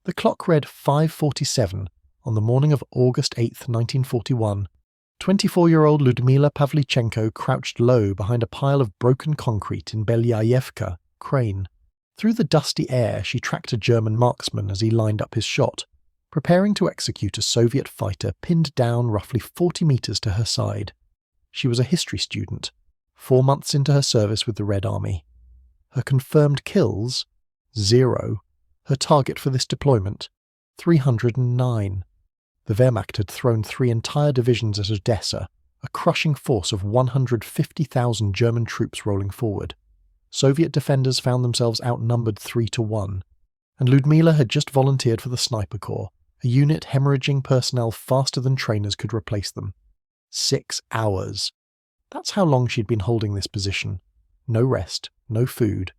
The clock read 5:47 on the morning of August 8, 1941. 24-year-old Ludmila Pavlichenko crouched low behind a pile of broken concrete in Belyayevka, Ukraine. Through the dusty air, she tracked a German marksman as he lined up his shot, preparing to execute a Soviet fighter pinned down roughly 40 meters to her side. She was a history student, 4 months into her service with the Red Army. Her confirmed kills? 0. Her target for this deployment? 309. The Wehrmacht had thrown 3 entire divisions at Odessa, a crushing force of 150,000 German troops rolling forward. Soviet defenders found themselves outnumbered 3-1, and Ludmila had just volunteered for the Sniper Corps, a unit hemorrhaging personnel faster than trainers could replace them. 6 hours. That's how long she'd been holding this position. No rest, no food.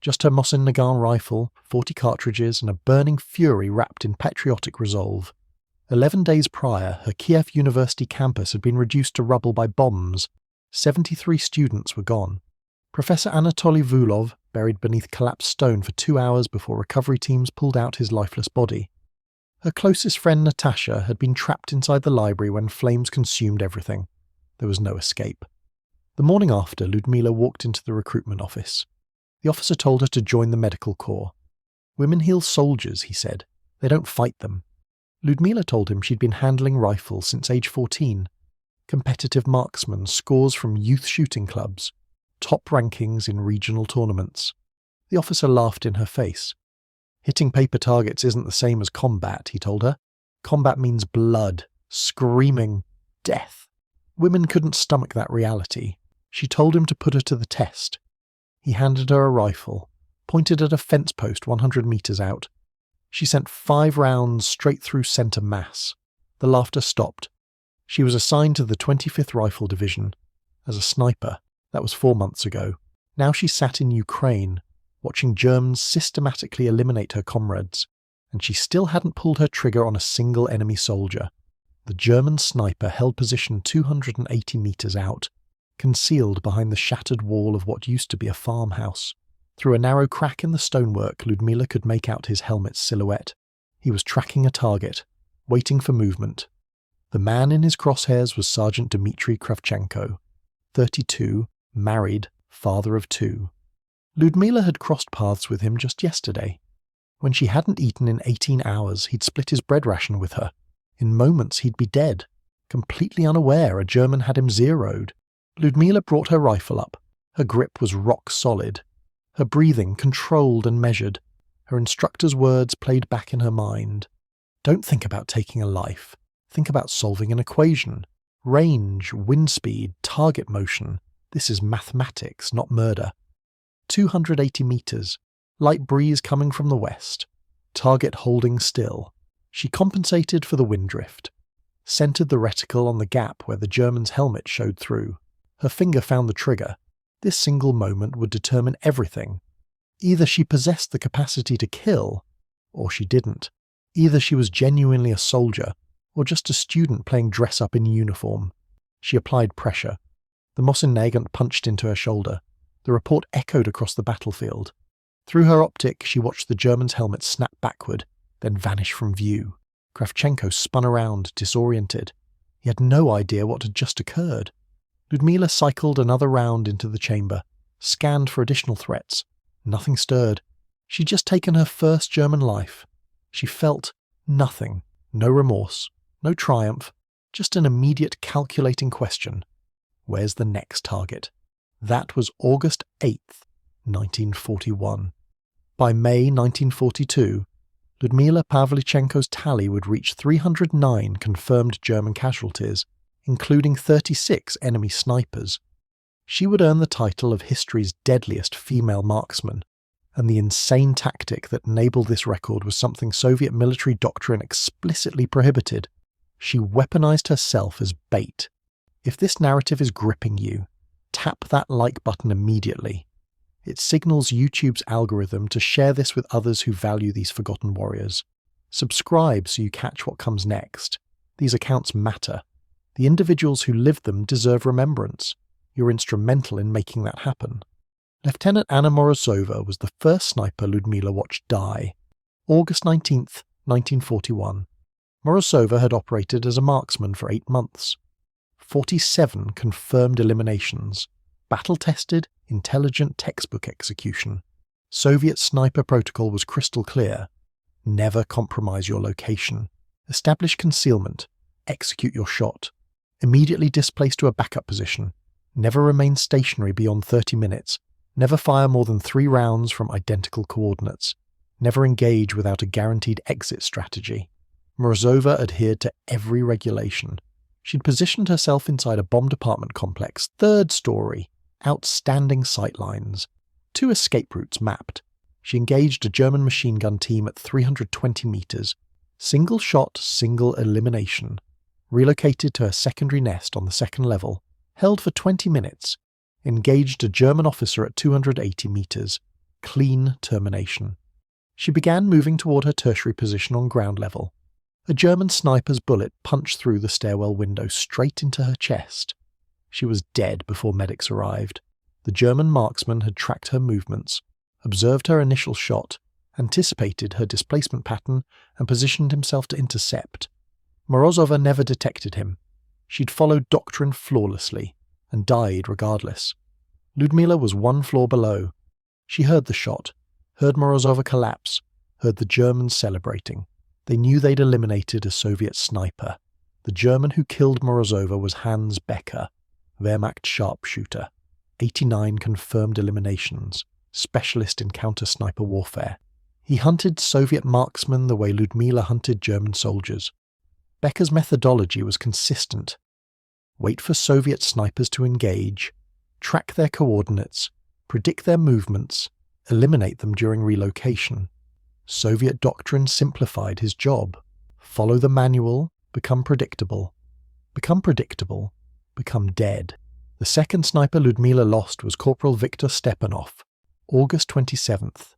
Just her Mosin Nagant rifle, 40 cartridges, and a burning fury wrapped in patriotic resolve. 11 days prior, her Kiev University campus had been reduced to rubble by bombs. 73 students were gone. Professor Anatoly Vulov buried beneath collapsed stone for 2 hours before recovery teams pulled out his lifeless body. Her closest friend Natasha had been trapped inside the library when flames consumed everything. There was no escape. The morning after, Ludmila walked into the recruitment office. The officer told her to join the medical corps. Women heal soldiers, he said. They don't fight them. Ludmila told him she'd been handling rifles since age 14. Competitive marksman, scores from youth shooting clubs, top rankings in regional tournaments. The officer laughed in her face. Hitting paper targets isn't the same as combat, he told her. Combat means blood, screaming, death. Women couldn't stomach that reality. She told him to put her to the test. He handed her a rifle, pointed at a fence post 100 meters out. She sent 5 rounds straight through centre mass. The laughter stopped. She was assigned to the 25th Rifle Division. As a sniper, that was 4 months ago. Now she sat in Ukraine, watching Germans systematically eliminate her comrades, and she still hadn't pulled her trigger on a single enemy soldier. The German sniper held position 280 meters out, concealed behind the shattered wall of what used to be a farmhouse. Through a narrow crack in the stonework, Ludmila could make out his helmet's silhouette. He was tracking a target, waiting for movement. The man in his crosshairs was Sergeant Dmitry Kravchenko, 32, married, father of 2. Ludmila had crossed paths with him just yesterday. When she hadn't eaten in 18 hours, he'd split his bread ration with her. In moments, he'd be dead, completely unaware a German had him zeroed. Ludmila brought her rifle up. Her grip was rock solid. Her breathing controlled and measured. Her instructor's words played back in her mind. Don't think about taking a life. Think about solving an equation. Range, wind speed, target motion. This is mathematics, not murder. 280 meters. Light breeze coming from the west. Target holding still. She compensated for the wind drift. Centered the reticle on the gap where the German's helmet showed through. Her finger found the trigger. This single moment would determine everything. Either she possessed the capacity to kill, or she didn't. Either she was genuinely a soldier, or just a student playing dress-up in uniform. She applied pressure. The Mosin Nagant punched into her shoulder. The report echoed across the battlefield. Through her optic, she watched the German's helmet snap backward, then vanish from view. Kravchenko spun around, disoriented. He had no idea what had just occurred. Ludmila cycled another round into the chamber, scanned for additional threats. Nothing stirred. She'd just taken her first German life. She felt nothing. No remorse, no triumph, just an immediate calculating question. Where's the next target? That was August 8th, 1941. By May 1942, Ludmila Pavlichenko's tally would reach 309 confirmed German casualties, including 36 enemy snipers. She would earn the title of history's deadliest female marksman, and the insane tactic that enabled this record was something Soviet military doctrine explicitly prohibited. She weaponized herself as bait. If this narrative is gripping you, tap that like button immediately. It signals YouTube's algorithm to share this with others who value these forgotten warriors. Subscribe so you catch what comes next. These accounts matter. The individuals who lived them deserve remembrance. You're instrumental in making that happen. Lieutenant Anna Morozova was the first sniper Ludmila watched die. August 19th, 1941. Morozova had operated as a marksman for 8 months. 47 confirmed eliminations. Battle-tested, intelligent textbook execution. Soviet sniper protocol was crystal clear. Never compromise your location. Establish concealment. Execute your shot. Immediately displace to a backup position. Never remain stationary beyond 30 minutes. Never fire more than 3 rounds from identical coordinates. Never engage without a guaranteed exit strategy. Morozova adhered to every regulation. She'd positioned herself inside a bombed apartment complex, 3rd story, outstanding sightlines. 2 escape routes mapped. She engaged a German machine gun team at 320 meters. Single shot, single elimination. Relocated to her secondary nest on the 2nd level. Held for 20 minutes. Engaged a German officer at 280 meters. Clean termination. She began moving toward her tertiary position on ground level. A German sniper's bullet punched through the stairwell window straight into her chest. She was dead before medics arrived. The German marksman had tracked her movements, observed her initial shot, anticipated her displacement pattern, and positioned himself to intercept. Morozova never detected him. She'd followed doctrine flawlessly, and died regardless. Ludmila was 1 floor below. She heard the shot, heard Morozova collapse, heard the Germans celebrating. They knew they'd eliminated a Soviet sniper. The German who killed Morozova was Hans Becker, Wehrmacht sharpshooter. 89 confirmed eliminations, specialist in counter-sniper warfare. He hunted Soviet marksmen the way Ludmila hunted German soldiers. Becker's methodology was consistent. Wait for Soviet snipers to engage, track their coordinates, predict their movements, eliminate them during relocation. Soviet doctrine simplified his job. Follow the manual, become predictable. Become predictable, become dead. The second sniper Ludmila lost was Corporal Viktor Stepanov, August 27th.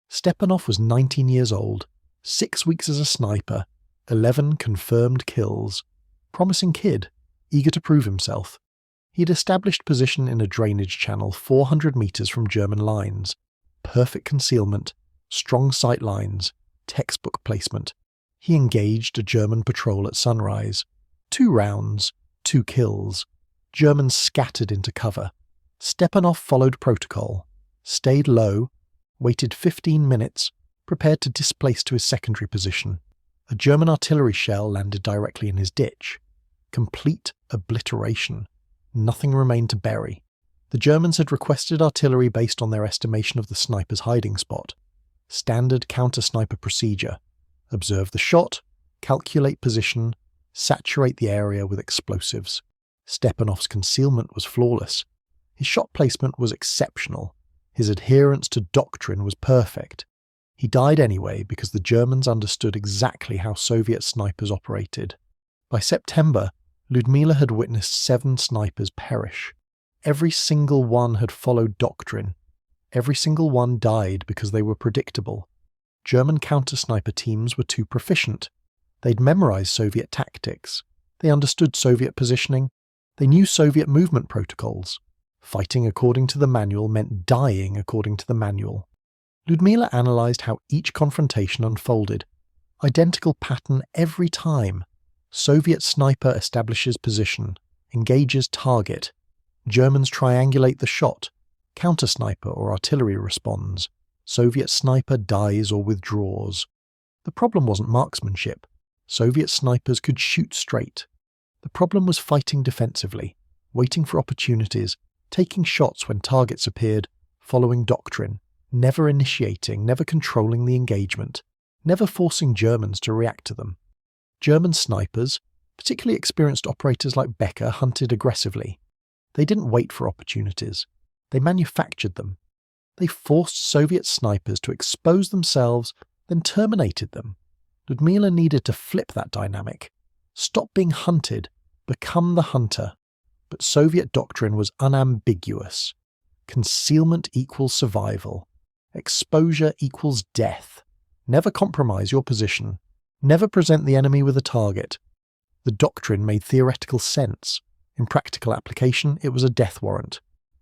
Stepanov was 19 years old, 6 weeks as a sniper, 11 confirmed kills. Promising kid, eager to prove himself. He'd established position in a drainage channel 400 meters from German lines. Perfect concealment, strong sight lines, textbook placement. He engaged a German patrol at sunrise. 2 rounds, 2 kills. Germans scattered into cover. Stepanov followed protocol, stayed low, waited 15 minutes, prepared to displace to his secondary position. A German artillery shell landed directly in his ditch. Complete obliteration. Nothing remained to bury. The Germans had requested artillery based on their estimation of the sniper's hiding spot. Standard counter-sniper procedure. Observe the shot, calculate position, saturate the area with explosives. Stepanov's concealment was flawless. His shot placement was exceptional. His adherence to doctrine was perfect. He died anyway because the Germans understood exactly how Soviet snipers operated. By September, Ludmila had witnessed 7 snipers perish. Every single one had followed doctrine. Every single one died because they were predictable. German counter-sniper teams were too proficient. They'd memorized Soviet tactics. They understood Soviet positioning. They knew Soviet movement protocols. Fighting according to the manual meant dying according to the manual. Ludmila analysed how each confrontation unfolded. Identical pattern every time. Soviet sniper establishes position, engages target. Germans triangulate the shot. Counter-sniper or artillery responds. Soviet sniper dies or withdraws. The problem wasn't marksmanship. Soviet snipers could shoot straight. The problem was fighting defensively, waiting for opportunities, taking shots when targets appeared, following doctrine, never initiating, never controlling the engagement, never forcing Germans to react to them. German snipers, particularly experienced operators like Becker, hunted aggressively. They didn't wait for opportunities. They manufactured them. They forced Soviet snipers to expose themselves, then terminated them. Ludmila needed to flip that dynamic. Stop being hunted, become the hunter. But Soviet doctrine was unambiguous. Concealment equals survival. Exposure equals death. Never compromise your position. Never present the enemy with a target. The doctrine made theoretical sense. In practical application, it was a death warrant.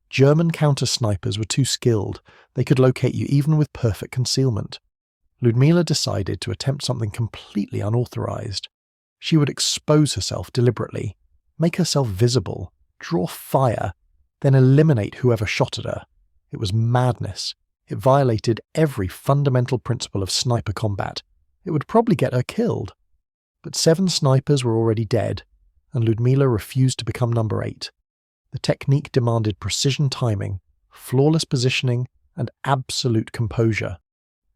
German counter-snipers were too skilled. They could locate you even with perfect concealment. Ludmila decided to attempt something completely unauthorized. She would expose herself deliberately, make herself visible, draw fire, then eliminate whoever shot at her. It was madness. It violated every fundamental principle of sniper combat. It would probably get her killed. But 7 snipers were already dead, and Ludmila refused to become number 8. The technique demanded precision timing, flawless positioning, and absolute composure.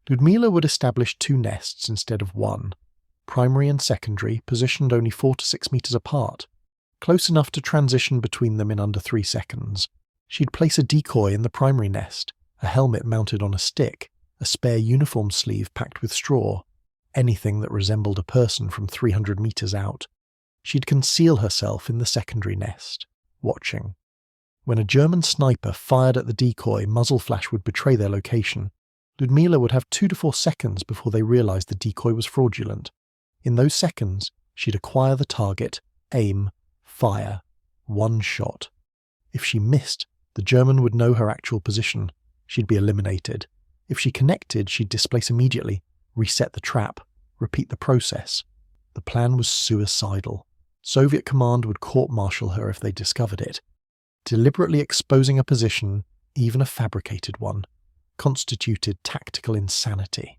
Ludmila would establish 2 nests instead of 1, primary and secondary, positioned only 4 to 6 meters apart, close enough to transition between them in under 3 seconds. She'd place a decoy in the primary nest, a helmet mounted on a stick, a spare uniform sleeve packed with straw, anything that resembled a person from 300 meters out. She'd conceal herself in the secondary nest, watching. When a German sniper fired at the decoy, muzzle flash would betray their location. Ludmila would have 2 to 4 seconds before they realized the decoy was fraudulent. In those seconds, she'd acquire the target, aim, fire. 1 shot. If she missed, the German would know her actual position. She'd be eliminated. If she connected, she'd displace immediately, reset the trap, repeat the process. The plan was suicidal. Soviet command would court-martial her if they discovered it. Deliberately exposing a position, even a fabricated one, constituted tactical insanity.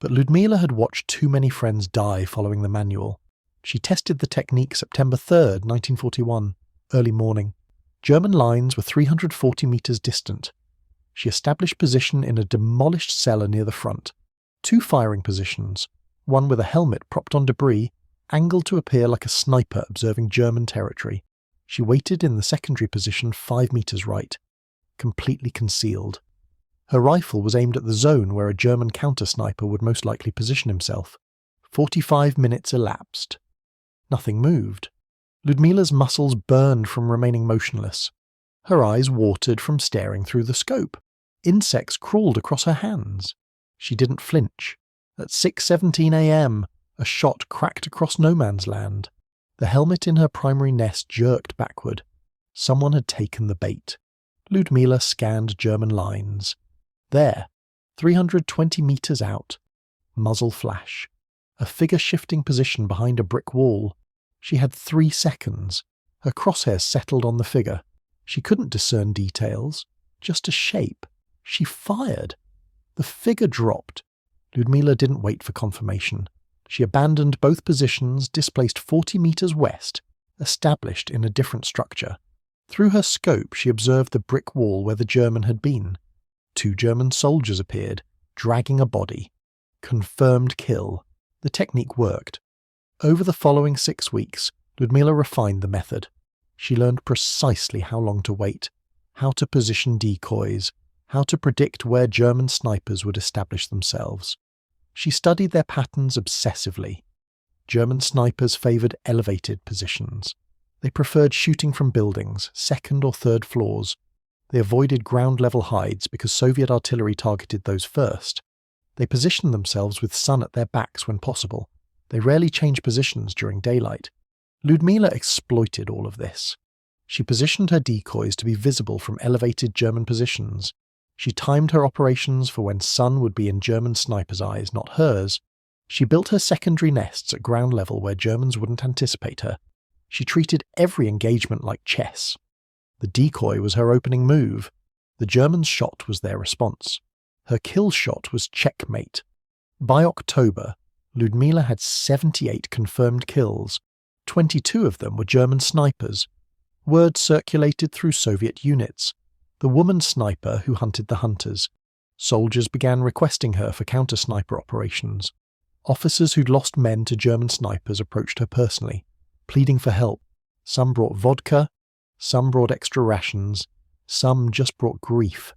But Ludmila had watched too many friends die following the manual. She tested the technique September 3rd, 1941, early morning. German lines were 340 meters distant. She established position in a demolished cellar near the front. 2 firing positions, one with a helmet propped on debris, angled to appear like a sniper observing German territory. She waited in the secondary position 5 meters right, completely concealed. Her rifle was aimed at the zone where a German counter-sniper would most likely position himself. 45 minutes elapsed. Nothing moved. Ludmila's muscles burned from remaining motionless. Her eyes watered from staring through the scope. Insects crawled across her hands. She didn't flinch. At 6:17 a.m., a shot cracked across no man's land. The helmet in her primary nest jerked backward. Someone had taken the bait. Ludmila scanned German lines. There, 320 meters out. Muzzle flash. A figure shifting position behind a brick wall. She had 3 seconds. Her crosshairs settled on the figure. She couldn't discern details, just a shape. She fired. The figure dropped. Ludmila didn't wait for confirmation. She abandoned both positions, displaced 40 meters west, established in a different structure. Through her scope, she observed the brick wall where the German had been. 2 German soldiers appeared, dragging a body. Confirmed kill. The technique worked. Over the following 6 weeks, Ludmila refined the method. She learned precisely how long to wait, how to position decoys, how to predict where German snipers would establish themselves. She studied their patterns obsessively. German snipers favored elevated positions. They preferred shooting from buildings, 2nd or 3rd floors. They avoided ground-level hides because Soviet artillery targeted those first. They positioned themselves with sun at their backs when possible. They rarely changed positions during daylight. Ludmila exploited all of this. She positioned her decoys to be visible from elevated German positions. She timed her operations for when sun would be in German snipers' eyes, not hers. She built her secondary nests at ground level where Germans wouldn't anticipate her. She treated every engagement like chess. The decoy was her opening move. The German's shot was their response. Her kill shot was checkmate. By October, Ludmila had 78 confirmed kills. 22 of them were German snipers. Word circulated through Soviet units. The woman sniper who hunted the hunters. Soldiers began requesting her for counter-sniper operations. Officers who'd lost men to German snipers approached her personally, pleading for help. Some brought vodka, some brought extra rations, some just brought grief.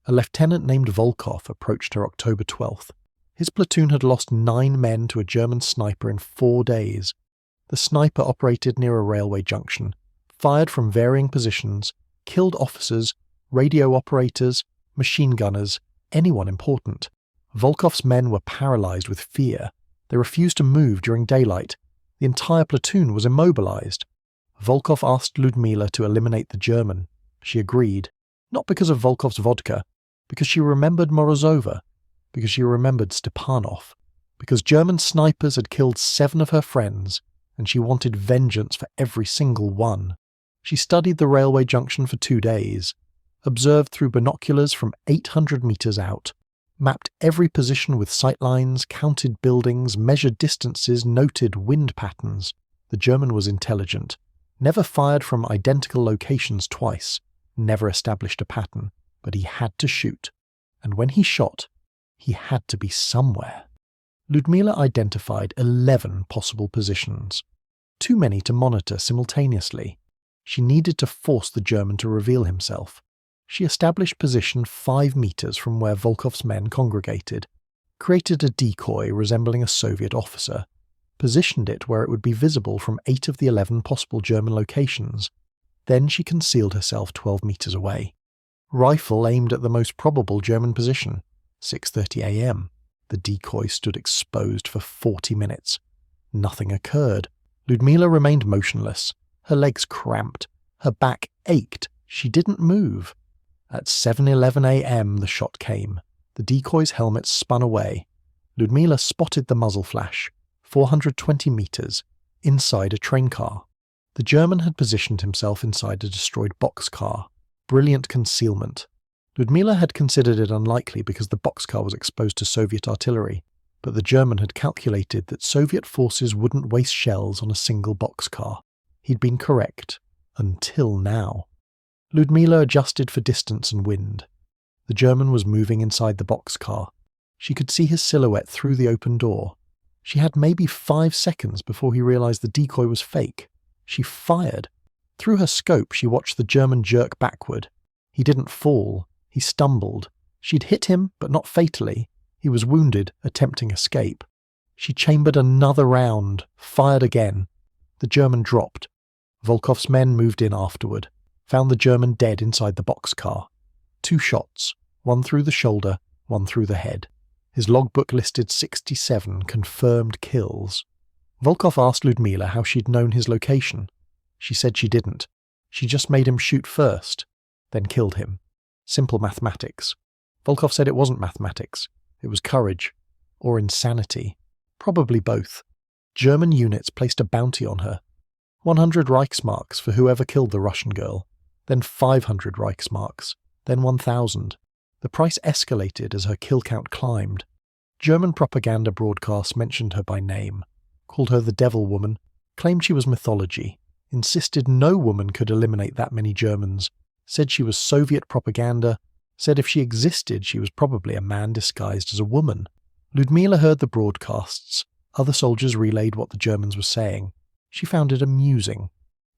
A lieutenant named Volkov approached her October 12th. His platoon had lost 9 men to a German sniper in 4 days. The sniper operated near a railway junction, fired from varying positions, killed officers, radio operators, machine gunners, anyone important. Volkov's men were paralyzed with fear. They refused to move during daylight. The entire platoon was immobilized. Volkov asked Ludmila to eliminate the German. She agreed, not because of Volkov's vodka, because she remembered Morozova. because she remembered Stepanov, because German snipers had killed 7 of her friends, and she wanted vengeance for every single one. She studied the railway junction for 2 days, observed through binoculars from 800 metres out, mapped every position with sightlines, counted buildings, measured distances, noted wind patterns. The German was intelligent, never fired from identical locations twice, never established a pattern, but he had to shoot. And when he shot, he had to be somewhere. Ludmila identified 11 possible positions, too many to monitor simultaneously. She needed to force the German to reveal himself. She established position 5 meters from where Volkov's men congregated, created a decoy resembling a Soviet officer, positioned it where it would be visible from 8 of the 11 possible German locations. Then she concealed herself 12 meters away. Rifle aimed at the most probable German position, 6:30 a.m. The decoy stood exposed for 40 minutes. Nothing occurred. Ludmila remained motionless. Her legs cramped. Her back ached. She didn't move. At 7:11 a.m. the shot came. The decoy's helmet spun away. Ludmila spotted the muzzle flash, 420 meters, inside a train car. The German had positioned himself inside a destroyed boxcar. Brilliant concealment. Ludmila had considered it unlikely because the boxcar was exposed to Soviet artillery, but the German had calculated that Soviet forces wouldn't waste shells on a single boxcar. He'd been correct. Until now. Ludmila adjusted for distance and wind. The German was moving inside the boxcar. She could see his silhouette through the open door. She had maybe 5 seconds before he realized the decoy was fake. She fired. Through her scope, she watched the German jerk backward. He didn't fall. He stumbled. She'd hit him, but not fatally. He was wounded, attempting escape. She chambered another round, fired again. The German dropped. Volkov's men moved in afterward, found the German dead inside the boxcar. 2 shots, one through the shoulder, one through the head. His logbook listed 67 confirmed kills. Volkov asked Ludmila how she'd known his location. She said she didn't. She just made him shoot first, then killed him. Simple mathematics. Volkov said it wasn't mathematics. It was courage. Or insanity. Probably both. German units placed a bounty on her. 100 Reichsmarks for whoever killed the Russian girl. Then 500 Reichsmarks. Then 1,000. The price escalated as her kill count climbed. German propaganda broadcasts mentioned her by name, called her the Devil Woman, claimed she was mythology, insisted no woman could eliminate that many Germans, said she was Soviet propaganda, said if she existed she was probably a man disguised as a woman. Ludmila heard the broadcasts. Other soldiers relayed what the Germans were saying. She found it amusing.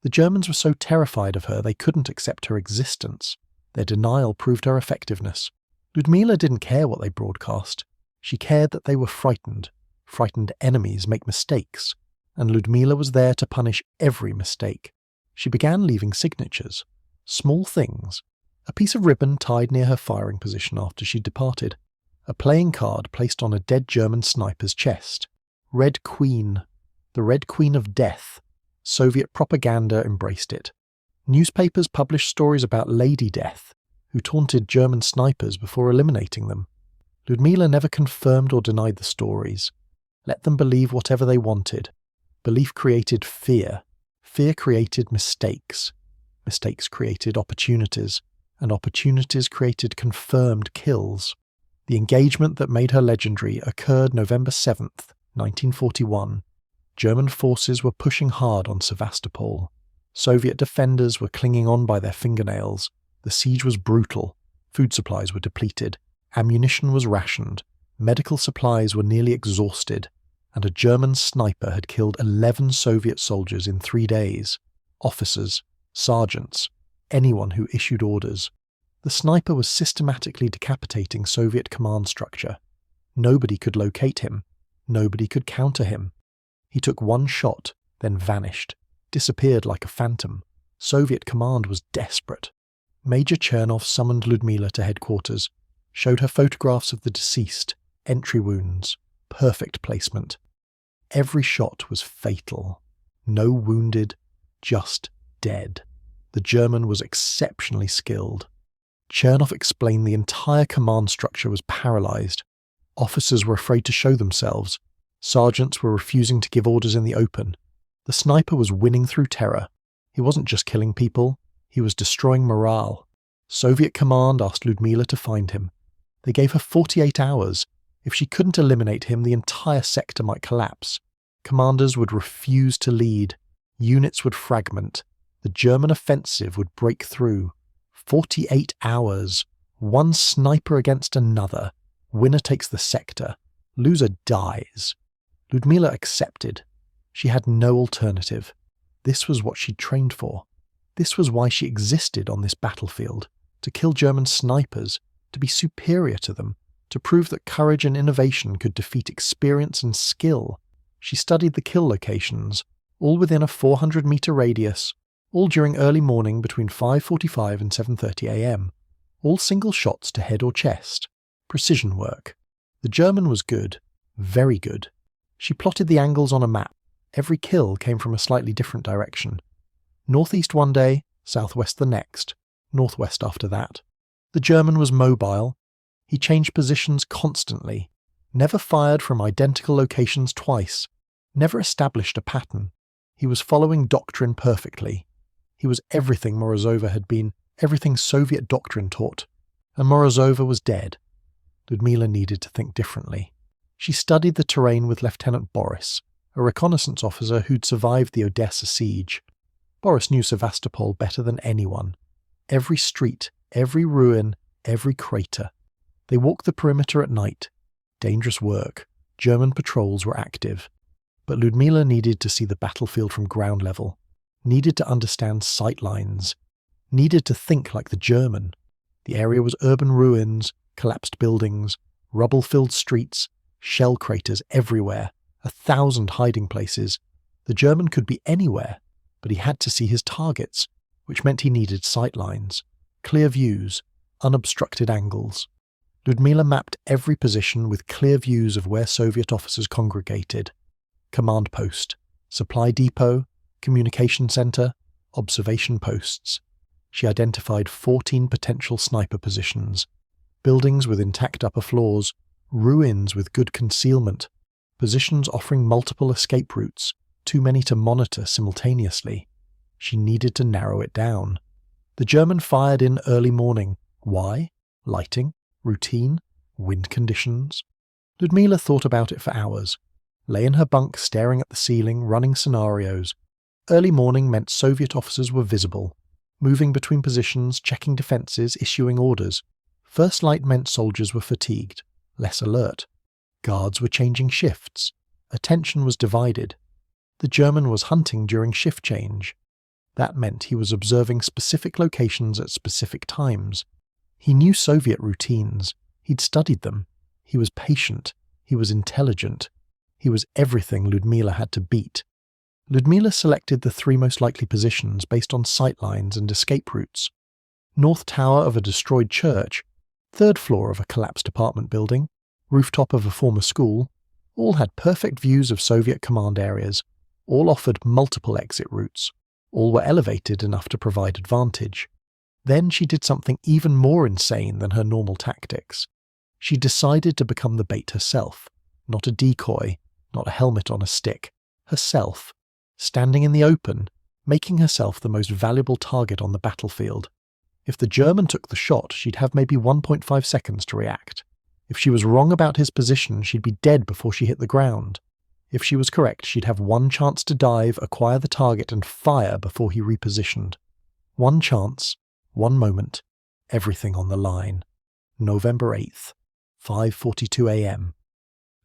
The Germans were so terrified of her they couldn't accept her existence. Their denial proved her effectiveness. Ludmila didn't care what they broadcast. She cared that they were frightened. Frightened enemies make mistakes, and Ludmila was there to punish every mistake. She began leaving signatures. Small things. A piece of ribbon tied near her firing position after she departed. A playing card placed on a dead German sniper's chest. Red Queen. The Red Queen of Death. Soviet propaganda embraced it. Newspapers published stories about Lady Death, who taunted German snipers before eliminating them. Ludmila never confirmed or denied the stories. Let them believe whatever they wanted. Belief created fear. Fear created mistakes. Mistakes created opportunities. And opportunities created confirmed kills. The engagement that made her legendary occurred November 7th, 1941. German forces were pushing hard on Sevastopol. Soviet defenders were clinging on by their fingernails. The siege was brutal. Food supplies were depleted. Ammunition was rationed. Medical supplies were nearly exhausted. And a German sniper had killed 11 Soviet soldiers in 3 days. Officers, sergeants, anyone who issued orders. The sniper was systematically decapitating Soviet command structure. Nobody could locate him. Nobody could counter him. He took 1 shot, then vanished, disappeared like a phantom. Soviet command was desperate. Major Chernov summoned Ludmila to headquarters, showed her photographs of the deceased, entry wounds, perfect placement. Every shot was fatal. No wounded, just dead. The German was exceptionally skilled. Chernov explained the entire command structure was paralyzed. Officers were afraid to show themselves. Sergeants were refusing to give orders in the open. The sniper was winning through terror. He wasn't just killing people, he was destroying morale. Soviet command asked Ludmila to find him. They gave her 48 hours. If she couldn't eliminate him, the entire sector might collapse. Commanders would refuse to lead. Units would fragment. The German offensive would break through. 48 hours. One sniper against another. Winner takes the sector. Loser dies. Ludmila accepted. She had no alternative. This was what she'd trained for. This was why she existed on this battlefield. To kill German snipers, to be superior to them, to prove that courage and innovation could defeat experience and skill. She studied the kill locations, all within a 400-meter radius, all during early morning between 5:45 and 7:30 a.m. All single shots to head or chest. Precision work. The German was good, very good. She plotted the angles on a map. Every kill came from a slightly different direction. Northeast one day, southwest the next, northwest after that. The German was mobile. He changed positions constantly, never fired from identical locations twice, never established a pattern. He was following doctrine perfectly. He was everything Morozova had been, everything Soviet doctrine taught. And Morozova was dead. Ludmila needed to think differently. She studied the terrain with Lieutenant Boris, a reconnaissance officer who'd survived the Odessa siege. Boris knew Sevastopol better than anyone. Every street, every ruin, every crater. They walked the perimeter at night. Dangerous work. German patrols were active. But Ludmila needed to see the battlefield from ground level. Needed to understand sight lines. Needed to think like the German. The area was urban ruins, collapsed buildings, rubble-filled streets, shell craters everywhere, 1,000 hiding places. The German could be anywhere, but he had to see his targets, which meant he needed sight lines, clear views, unobstructed angles. Ludmila mapped every position with clear views of where Soviet officers congregated. Command post, supply depot, communication center, observation posts. She identified 14 potential sniper positions. Buildings with intact upper floors, ruins with good concealment, positions offering multiple escape routes, too many to monitor simultaneously. She needed to narrow it down. The German fired in early morning. Why? Lighting? Routine? Wind conditions? Ludmila thought about it for hours. Lay in her bunk staring at the ceiling, running scenarios. Early morning meant Soviet officers were visible, moving between positions, checking defences, issuing orders. First light meant soldiers were fatigued, less alert. Guards were changing shifts. Attention was divided. The German was hunting during shift change. That meant he was observing specific locations at specific times. He knew Soviet routines. He'd studied them. He was patient. He was intelligent. He was everything Ludmila had to beat. Ludmila selected the 3 most likely positions based on sight lines and escape routes. North tower of a destroyed church, 3rd floor of a collapsed apartment building, rooftop of a former school, all had perfect views of Soviet command areas, all offered multiple exit routes, all were elevated enough to provide advantage. Then she did something even more insane than her normal tactics. She decided to become the bait herself, not a decoy, not a helmet on a stick, herself, standing in the open, making herself the most valuable target on the battlefield. If the German took the shot, she'd have maybe 1.5 seconds to react. If she was wrong about his position, she'd be dead before she hit the ground. If she was correct, she'd have one chance to dive, acquire the target, and fire before he repositioned. One chance, one moment, everything on the line. November 8th, 5:42 a.m.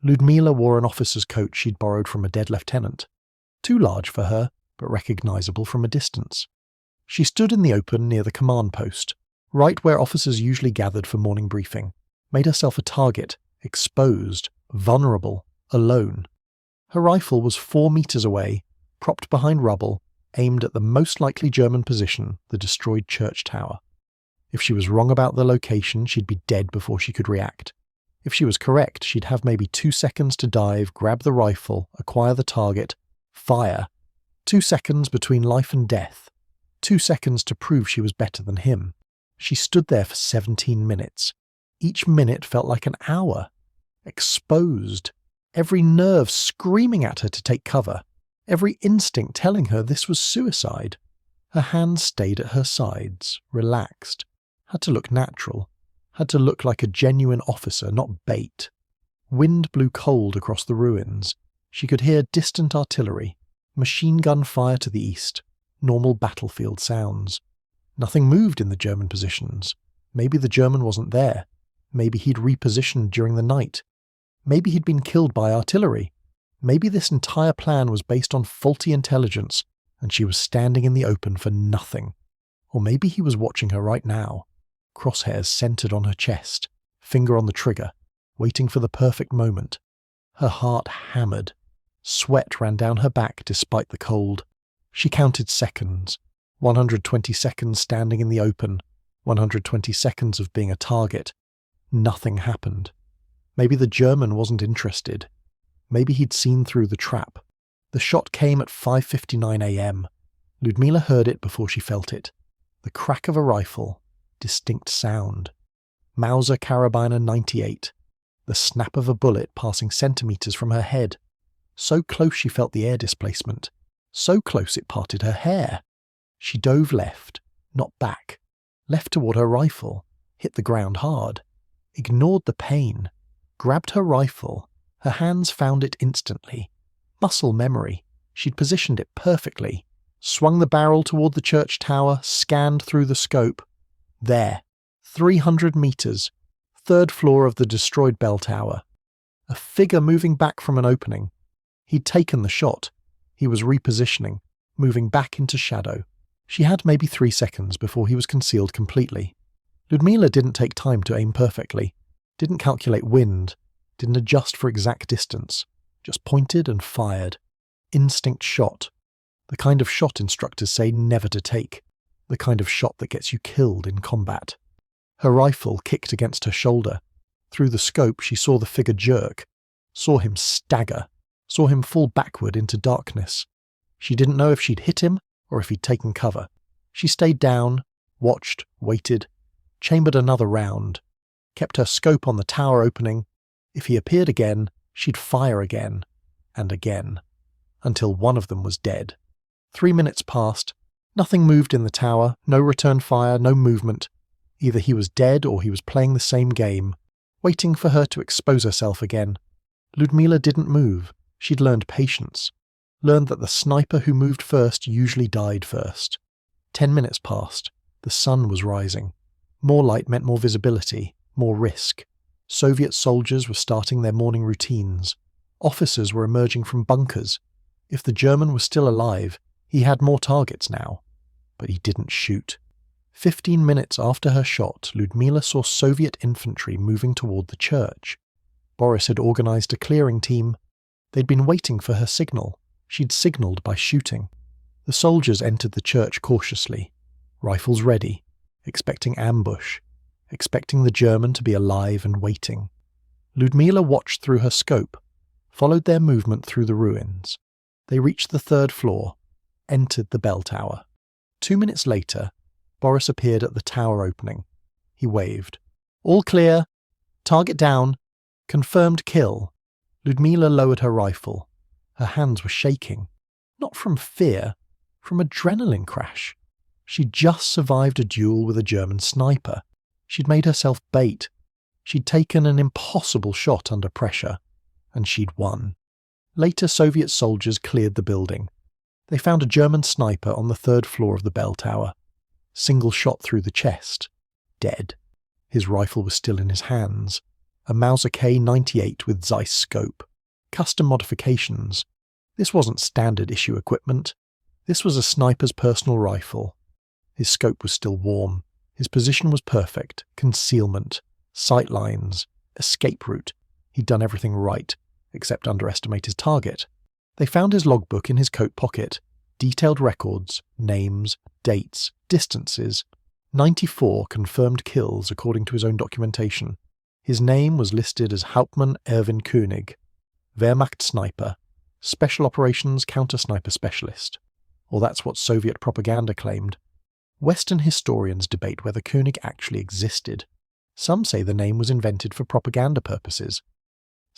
Ludmila wore an officer's coat she'd borrowed from a dead lieutenant. Too large for her, but recognizable from a distance. She stood in the open near the command post, right where officers usually gathered for morning briefing, made herself a target, exposed, vulnerable, alone. Her rifle was 4 meters away, propped behind rubble, aimed at the most likely German position, the destroyed church tower. If she was wrong about the location, she'd be dead before she could react. If she was correct, she'd have maybe 2 seconds to dive, grab the rifle, acquire the target, fire. 2 seconds between life and death. 2 seconds to prove she was better than him. She stood there for 17 minutes. Each minute felt like an hour. exposed, every nerve screaming at her to take cover, every instinct telling her this was suicide. Her hands stayed at her sides, relaxed, had to look natural, had to look like a genuine officer, not bait. Wind blew cold across the ruins. She could hear distant artillery, machine gun fire to the east, normal battlefield sounds. Nothing moved in the German positions. Maybe the German wasn't there. Maybe he'd repositioned during the night. Maybe he'd been killed by artillery. Maybe this entire plan was based on faulty intelligence and she was standing in the open for nothing. Or maybe he was watching her right now, crosshairs centered on her chest, finger on the trigger, waiting for the perfect moment. Her heart hammered. Sweat ran down her back despite the cold. She counted seconds. 120 seconds standing in the open. 120 seconds of being a target. Nothing happened. Maybe the German wasn't interested. Maybe he'd seen through the trap. The shot came at 5:59 a.m. Ludmila heard it before she felt it. The crack of a rifle. Distinct sound. Mauser Carabiner 98. The snap of a bullet passing centimetres from her head. So close she felt the air displacement. So close it parted her hair. She dove left, not back. Left toward her rifle. Hit the ground hard. Ignored the pain. Grabbed her rifle. Her hands found it instantly. Muscle memory. She'd positioned it perfectly. Swung the barrel toward the church tower, scanned through the scope. There. 300 metres. Third floor of the destroyed bell tower. A figure moving back from an opening. He'd taken the shot. He was repositioning, moving back into shadow. She had maybe 3 seconds before he was concealed completely. Ludmila didn't take time to aim perfectly, didn't calculate wind, didn't adjust for exact distance, just pointed and fired. Instinct shot. The kind of shot instructors say never to take. The kind of shot that gets you killed in combat. Her rifle kicked against her shoulder. Through the scope she saw the figure jerk, saw him stagger, saw him fall backward into darkness. She didn't know if she'd hit him or if he'd taken cover. She stayed down, watched, waited, chambered another round, kept her scope on the tower opening. If he appeared again, she'd fire again, and again, until one of them was dead. 3 minutes passed. Nothing moved in the tower, no return fire, no movement. Either he was dead or he was playing the same game, waiting for her to expose herself again. Ludmila didn't move. She'd learned patience. Learned that the sniper who moved first usually died first. 10 minutes passed. The sun was rising. More light meant more visibility, more risk. Soviet soldiers were starting their morning routines. Officers were emerging from bunkers. If the German was still alive, he had more targets now. But he didn't shoot. 15 minutes after her shot, Ludmila saw Soviet infantry moving toward the church. Boris had organised a clearing team. They'd been waiting for her signal. She'd signalled by shooting. The soldiers entered the church cautiously, rifles ready, expecting ambush, expecting the German to be alive and waiting. Ludmila watched through her scope, followed their movement through the ruins. They reached the 3rd floor, entered the bell tower. 2 minutes later, Boris appeared at the tower opening. He waved. All clear. Target down. Confirmed kill. Ludmila lowered her rifle. Her hands were shaking. Not from fear, from adrenaline crash. She'd just survived a duel with a German sniper. She'd made herself bait. She'd taken an impossible shot under pressure. And she'd won. Later, Soviet soldiers cleared the building. They found a German sniper on the 3rd floor of the bell tower. Single shot through the chest. Dead. His rifle was still in his hands. A Mauser K98 with Zeiss scope. Custom modifications. This wasn't standard issue equipment. This was a sniper's personal rifle. His scope was still warm. His position was perfect. Concealment. Sight lines. Escape route. He'd done everything right, except underestimate his target. They found his logbook in his coat pocket. Detailed records, names, dates, distances. 94 confirmed kills according to his own documentation. His name was listed as Hauptmann Erwin König, Wehrmacht sniper, Special Operations Counter-Sniper Specialist. Or that's what Soviet propaganda claimed. Western historians debate whether König actually existed. Some say the name was invented for propaganda purposes.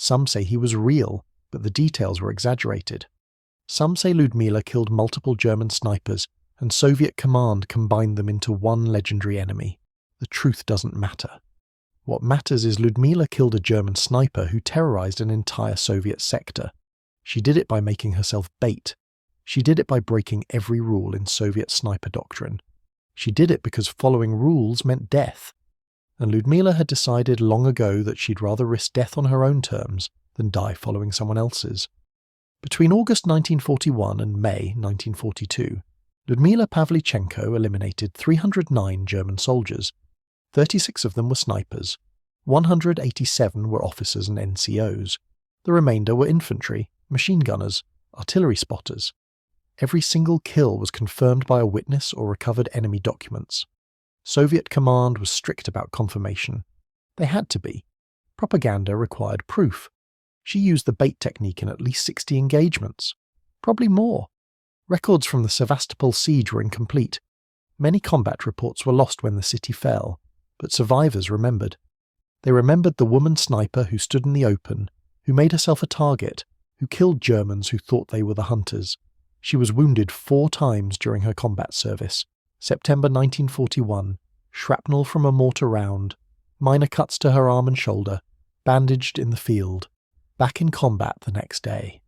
Some say he was real, but the details were exaggerated. Some say Ludmila killed multiple German snipers, and Soviet command combined them into one legendary enemy. The truth doesn't matter. What matters is Ludmila killed a German sniper who terrorized an entire Soviet sector. She did it by making herself bait. She did it by breaking every rule in Soviet sniper doctrine. She did it because following rules meant death. And Ludmila had decided long ago that she'd rather risk death on her own terms than die following someone else's. Between August 1941 and May 1942, Ludmila Pavlichenko eliminated 309 German soldiers. 36 of them were snipers. 187 were officers and NCOs. The remainder were infantry, machine gunners, artillery spotters. Every single kill was confirmed by a witness or recovered enemy documents. Soviet command was strict about confirmation. They had to be. Propaganda required proof. She used the bait technique in at least 60 engagements. Probably more. Records from the Sevastopol siege were incomplete. Many combat reports were lost when the city fell, but survivors remembered. They remembered the woman sniper who stood in the open, who made herself a target, who killed Germans who thought they were the hunters. She was wounded 4 times during her combat service. September 1941, shrapnel from a mortar round, minor cuts to her arm and shoulder, bandaged in the field, back in combat the next day.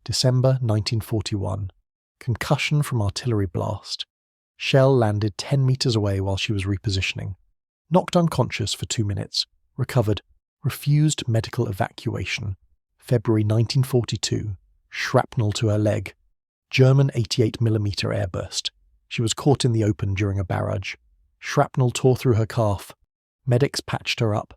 December 1941, concussion from artillery blast. Shell landed 10 meters away while she was repositioning. Knocked unconscious for 2 minutes, recovered, refused medical evacuation. February 1942, shrapnel to her leg. German 88mm airburst. She was caught in the open during a barrage. Shrapnel tore through her calf. Medics patched her up.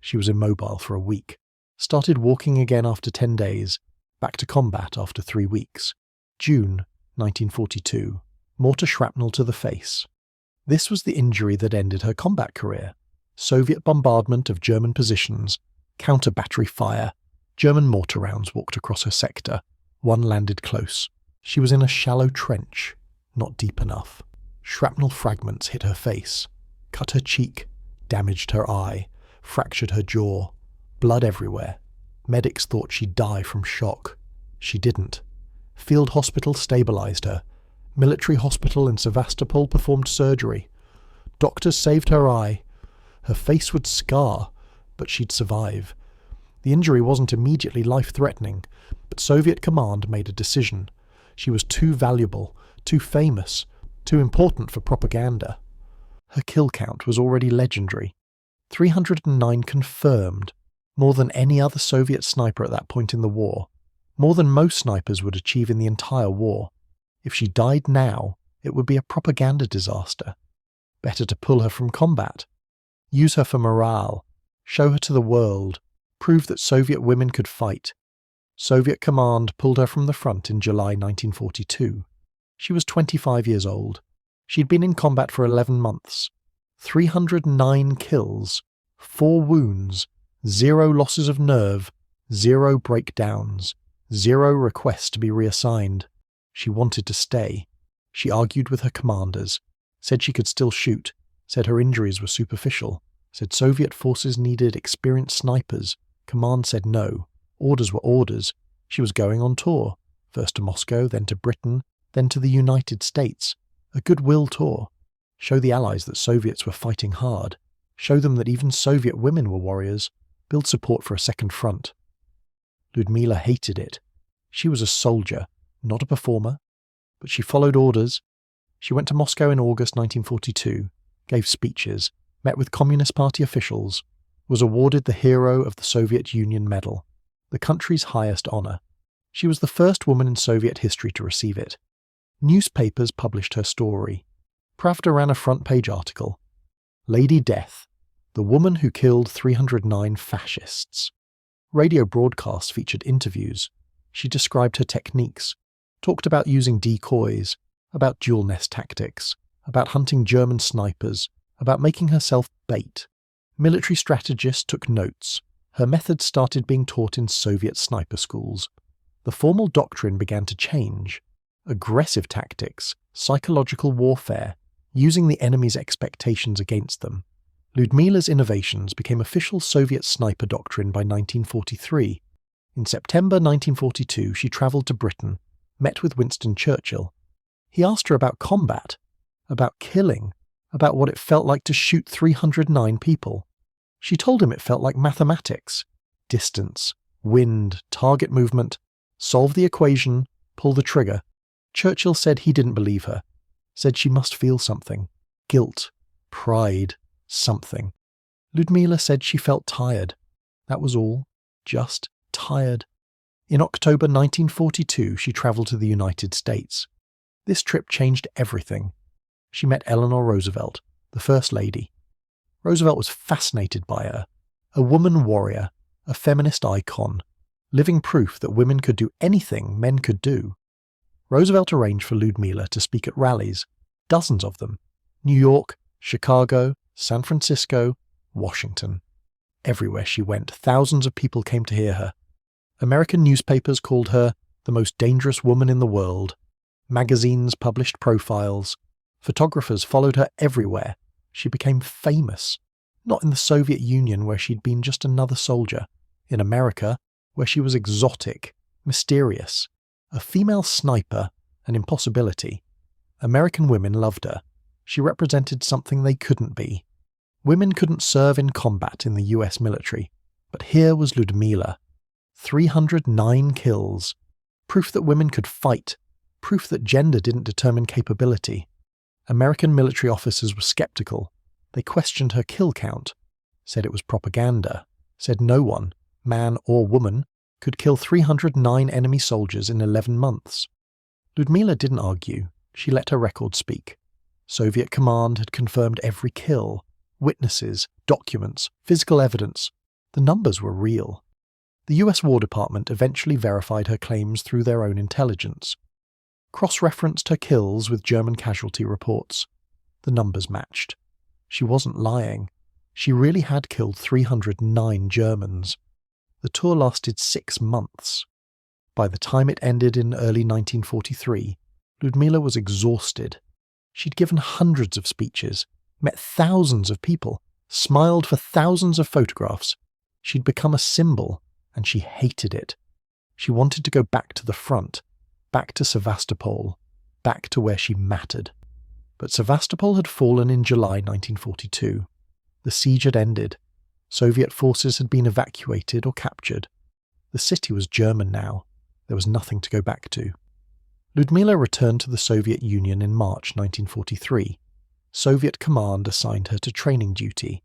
She was immobile for a week. Started walking again after 10 days. Back to combat after 3 weeks. June 1942. Mortar shrapnel to the face. This was the injury that ended her combat career. Soviet bombardment of German positions. Counter-battery fire. German mortar rounds walked across her sector. One landed close. She was in a shallow trench, not deep enough. Shrapnel fragments hit her face, cut her cheek, damaged her eye, fractured her jaw. Blood everywhere. Medics thought she'd die from shock. She didn't. Field hospital stabilized her. Military hospital in Sevastopol performed surgery. Doctors saved her eye. Her face would scar, but she'd survive. The injury wasn't immediately life-threatening, but Soviet command made a decision. She was too valuable, too famous, too important for propaganda. Her kill count was already legendary. 309 confirmed, more than any other Soviet sniper at that point in the war, more than most snipers would achieve in the entire war. If she died now, it would be a propaganda disaster. Better to pull her from combat. Use her for morale. Show her to the world. Prove that Soviet women could fight. Soviet command pulled her from the front in July 1942. She was 25 years old. She'd been in combat for 11 months. 309 kills, 4 wounds, 0 losses of nerve, 0 breakdowns, 0 requests to be reassigned. She wanted to stay. She argued with her commanders, said she could still shoot, said her injuries were superficial, said Soviet forces needed experienced snipers. Command said no. Orders were orders. She was going on tour, first to Moscow, then to Britain, then to the United States. A goodwill tour. Show the Allies that Soviets were fighting hard. Show them that even Soviet women were warriors. Build support for a second front. Ludmila hated it. She was a soldier, not a performer. But she followed orders. She went to Moscow in August 1942, gave speeches, met with Communist Party officials, was awarded the Hero of the Soviet Union Medal, the country's highest honor. She was the first woman in Soviet history to receive it. Newspapers published her story. Pravda ran a front-page article. Lady Death, the woman who killed 309 fascists. Radio broadcasts featured interviews. She described her techniques, talked about using decoys, about dual nest tactics, about hunting German snipers, about making herself bait. Military strategists took notes. Her methods started being taught in Soviet sniper schools. The formal doctrine began to change. Aggressive tactics, psychological warfare, using the enemy's expectations against them. Ludmila's innovations became official Soviet sniper doctrine by 1943. In September 1942, she travelled to Britain, met with Winston Churchill. He asked her about combat, about killing, about what it felt like to shoot 309 people. She told him it felt like mathematics. Distance, wind, target movement, solve the equation, pull the trigger. Churchill said he didn't believe her, said she must feel something. Guilt, pride, something. Ludmila said she felt tired. That was all. Just tired. In October 1942, she travelled to the United States. This trip changed everything. She met Eleanor Roosevelt, the First Lady. Roosevelt was fascinated by her. A woman warrior, a feminist icon, living proof that women could do anything men could do. Roosevelt arranged for Ludmila to speak at rallies, dozens of them. New York, Chicago, San Francisco, Washington. Everywhere she went, thousands of people came to hear her. American newspapers called her the most dangerous woman in the world. Magazines published profiles. Photographers followed her everywhere. She became famous. Not in the Soviet Union, where she'd been just another soldier. In America, where she was exotic, mysterious. A female sniper, an impossibility. American women loved her. She represented something they couldn't be. Women couldn't serve in combat in the US military. But here was Ludmila. 309 kills. Proof that women could fight. Proof that gender didn't determine capability. American military officers were skeptical. They questioned her kill count, said it was propaganda, said no one, man or woman, could kill 309 enemy soldiers in 11 months. Ludmila didn't argue. She let her record speak. Soviet command had confirmed every kill. Witnesses, documents, physical evidence. The numbers were real. The US War Department eventually verified her claims through their own intelligence. Cross-referenced her kills with German casualty reports. The numbers matched. She wasn't lying. She really had killed 309 Germans. The tour lasted 6 months. By the time it ended in early 1943, Ludmila was exhausted. She'd given hundreds of speeches, met thousands of people, smiled for thousands of photographs. She'd become a symbol, and she hated it. She wanted to go back to the front, back to Sevastopol, back to where she mattered. But Sevastopol had fallen in July 1942. The siege had ended. Soviet forces had been evacuated or captured. The city was German now. There was nothing to go back to. Ludmila returned to the Soviet Union in March 1943. Soviet command assigned her to training duty.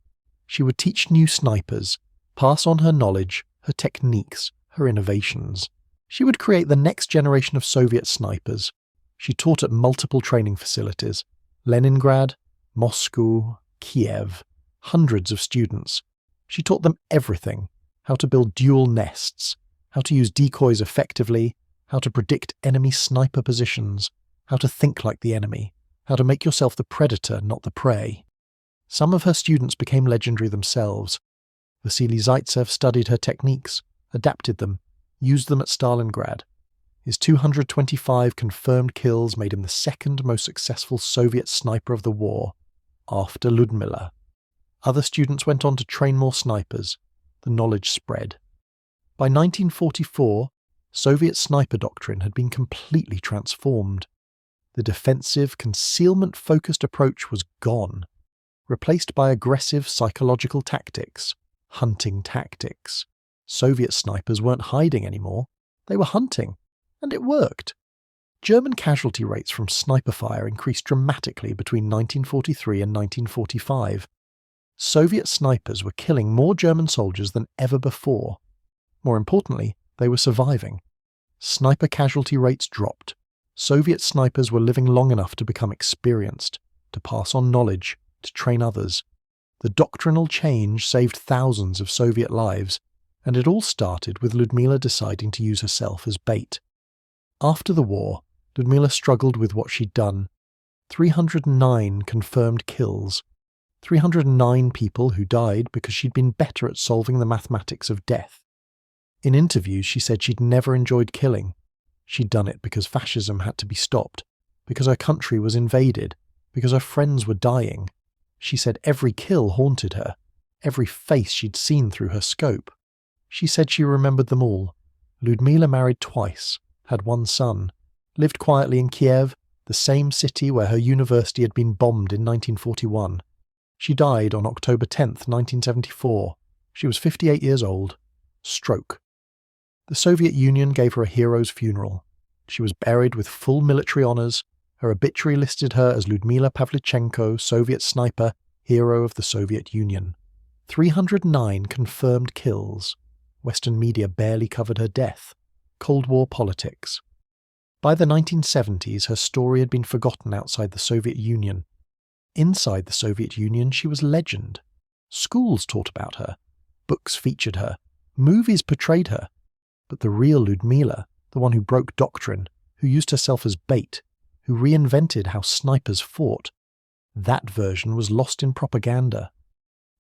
She would teach new snipers, pass on her knowledge, her techniques, her innovations. She would create the next generation of Soviet snipers. She taught at multiple training facilities: Leningrad, Moscow, Kiev. Hundreds of students. She taught them everything: how to build dual nests, how to use decoys effectively, how to predict enemy sniper positions, how to think like the enemy, how to make yourself the predator, not the prey. Some of her students became legendary themselves. Vasily Zaitsev studied her techniques, adapted them, used them at Stalingrad. His 225 confirmed kills made him the second most successful Soviet sniper of the war, after Ludmila. Other students went on to train more snipers. The knowledge spread. By 1944, Soviet sniper doctrine had been completely transformed. The defensive, concealment-focused approach was gone, replaced by aggressive psychological tactics, hunting tactics. Soviet snipers weren't hiding anymore. They were hunting. And it worked. German casualty rates from sniper fire increased dramatically between 1943 and 1945. Soviet snipers were killing more German soldiers than ever before. More importantly, they were surviving. Sniper casualty rates dropped. Soviet snipers were living long enough to become experienced, to pass on knowledge, to train others. The doctrinal change saved thousands of Soviet lives, and it all started with Ludmila deciding to use herself as bait. After the war, Ludmila struggled with what she'd done. 309 confirmed kills. 309 people who died because she'd been better at solving the mathematics of death. In interviews, she said she'd never enjoyed killing. She'd done it because fascism had to be stopped, because her country was invaded, because her friends were dying. She said every kill haunted her, every face she'd seen through her scope. She said she remembered them all, Ludmila married twice, had one son, lived quietly in Kiev, the same city where her university had been bombed in 1941. She died on October 10th, 1974. She was 58 years old. Stroke. The Soviet Union gave her a hero's funeral. She was buried with full military honours. Her obituary listed her as Ludmila Pavlichenko, Soviet sniper, hero of the Soviet Union. 309 confirmed kills. Western media barely covered her death. Cold War politics. By the 1970s, her story had been forgotten outside the Soviet Union. Inside the Soviet Union, she was legend. Schools taught about her. Books featured her. Movies portrayed her. But the real Ludmila, the one who broke doctrine, who used herself as bait, who reinvented how snipers fought, that version was lost in propaganda.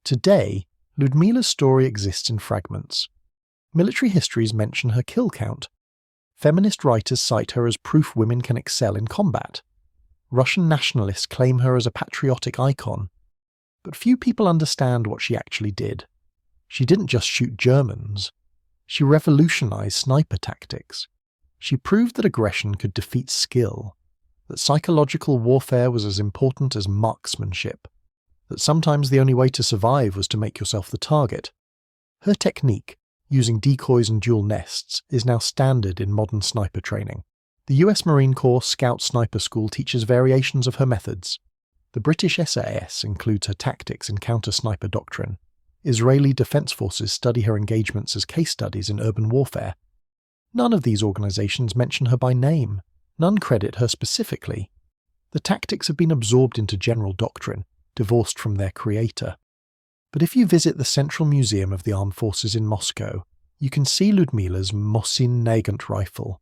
Today, Ludmila's story exists in fragments. Military histories mention her kill count. Feminist writers cite her as proof women can excel in combat. Russian nationalists claim her as a patriotic icon. But few people understand what she actually did. She didn't just shoot Germans. She revolutionized sniper tactics. She proved that aggression could defeat skill, that psychological warfare was as important as marksmanship, that sometimes the only way to survive was to make yourself the target. Her technique, using decoys and dual nests, is now standard in modern sniper training. The US Marine Corps Scout Sniper School teaches variations of her methods. The British SAS includes her tactics in counter-sniper doctrine. Israeli Defense Forces study her engagements as case studies in urban warfare. None of these organizations mention her by name. None credit her specifically. The tactics have been absorbed into general doctrine, divorced from their creator. But if you visit the Central Museum of the Armed Forces in Moscow, you can see Ludmila's Mosin Nagant rifle,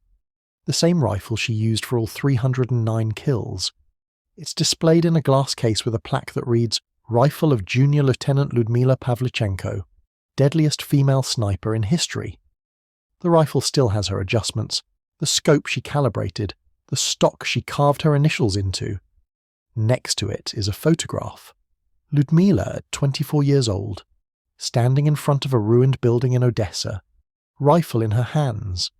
the same rifle she used for all 309 kills. It's displayed in a glass case with a plaque that reads, "Rifle of Junior Lieutenant Ludmila Pavlichenko, deadliest female sniper in history." The rifle still has her adjustments, the scope she calibrated, the stock she carved her initials into. Next to it is a photograph. Ludmila, at 24 years old, standing in front of a ruined building in Odessa, rifle in her hands,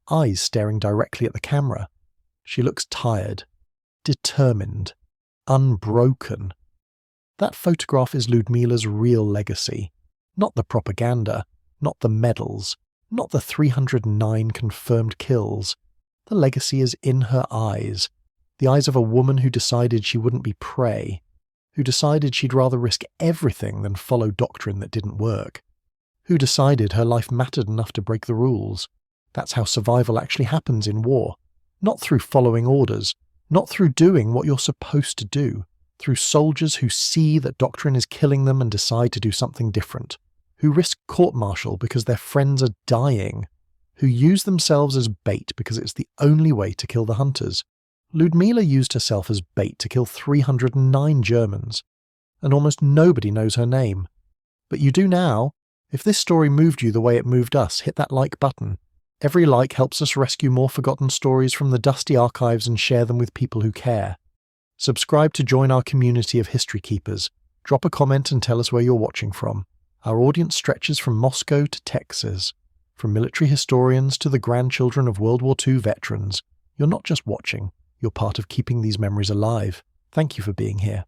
eyes staring directly at the camera. She looks tired, determined, unbroken. That photograph is Ludmila's real legacy, not the propaganda, not the medals, not the 309 confirmed kills. The legacy is in her eyes, the eyes of a woman who decided she wouldn't be prey, who decided she'd rather risk everything than follow doctrine that didn't work, who decided her life mattered enough to break the rules. That's how survival actually happens in war, not through following orders, not through doing what you're supposed to do, through soldiers who see that doctrine is killing them and decide to do something different, who risk court-martial because their friends are dying, who use themselves as bait because it's the only way to kill the hunters. Ludmila used herself as bait to kill 309 Germans, and almost nobody knows her name. But you do now. If this story moved you the way it moved us, hit that like button. Every like helps us rescue more forgotten stories from the dusty archives and share them with people who care. Subscribe to join our community of history keepers. Drop a comment and tell us where you're watching from. Our audience stretches from Moscow to Texas, from military historians to the grandchildren of World War II veterans. You're not just watching, you're part of keeping these memories alive. Thank you for being here.